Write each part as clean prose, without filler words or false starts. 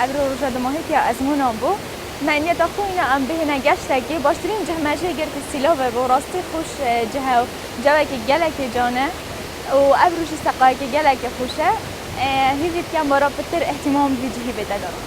ابرو رجا دماهی که از منام بو معنیت خوینا ام بهنا گشتکی باشترین جهمشه گرت السلاح و راستی خوش جهه جوک گلک جانه و ابروش سقاک گلک خوشه هیچ کم برای بتر اهتمام دیجی بده دارم.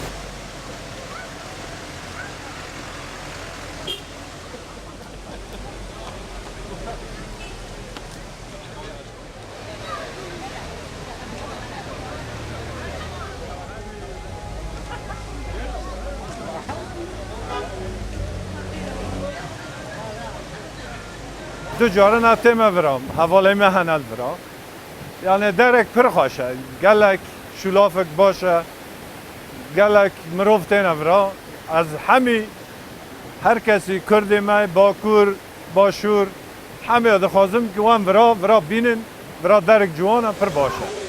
دو جاره نفته مورم حواله مهنل برا یعنی درک پر خوشه گلک شلافک باشه گلک مروف تینه برا از همی هر کسی کردی مای باکور باشور همه دخوازم که وان برا بینن برا درک جوانه پر باشه.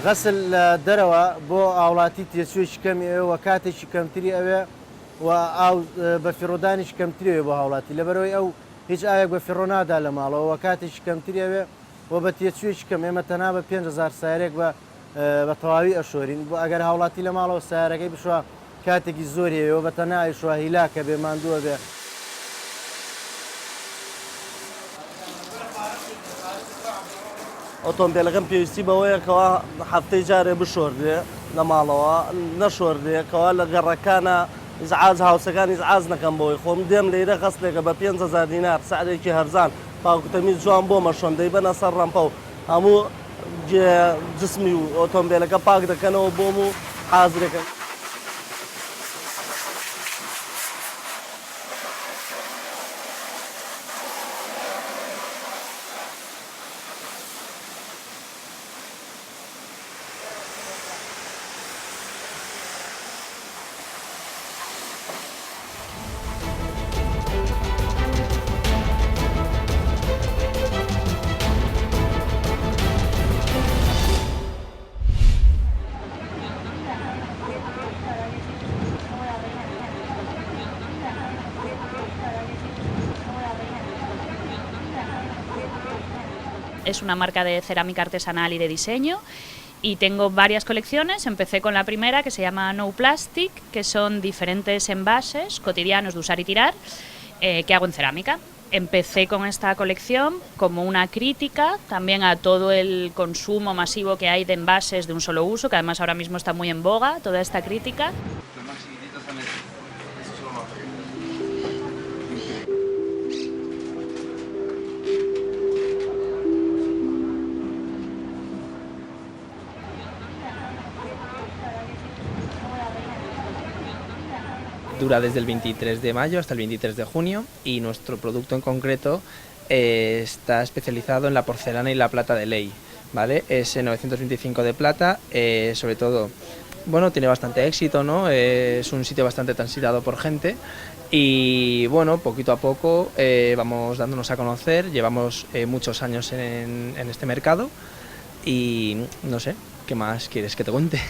غسل دروا بو اولاتي تيسويش كم وكاتش كمتري اوي او بفرودانش كمتري بو اولاتي لبروي او هیچ ئاوێک بە فێڕۆ نادا لە ماڵەوە وە کاتێکی کەمتری ئەوێ و بە تێچوویش کەم ئێمە تەنها بە 5,000 سیارێک بە تەواوی ئەشۆرین بۆ ئەگەر هاوڵاتی لە ماڵەوە سیارەکەی بشوە کاتێکی زۆری هەیەوە بە تەنها ئەیشوە هیلاکە بێ ماندووە بێ. ئۆتۆمبیلەکەم پێویستی بەوەیە کەوا هەفتەی جارێ بشۆردێ لە ماڵەوە نەشۆردێکەوە لە گەڕەکانە ئیزعاج هاوسەکان ئیزعاج نەکەم بۆی خۆم دێم لێرە خستێکە بە 5,000 دینار سعدێکی هەرزان پاکوتەمی جوان بۆمە شۆندەی بەنە سەر ڕەمپە و هەموو جسمی و ئۆتۆمبیلەکە پاک دەکەنەوە بۆم و حازرەکەن. Es una marca de cerámica artesanal y de diseño y tengo varias colecciones. Empecé con la primera que se llama No Plastic, que son diferentes envases cotidianos de usar y tirar que hago en cerámica. Empecé con esta colección como una crítica también a todo el consumo masivo que hay de envases de un solo uso, que además ahora mismo está muy en boga toda esta crítica. Dura desde el 23 de mayo hasta el 23 de junio y nuestro producto en concreto está especializado en la porcelana y la plata de ley, ¿vale? Es 925 de plata, sobre todo, bueno, tiene bastante éxito, ¿no? Es un sitio bastante transitado por gente y, bueno, poquito a poco vamos dándonos a conocer, llevamos muchos años en este mercado y, no sé, ¿qué más quieres que te cuente?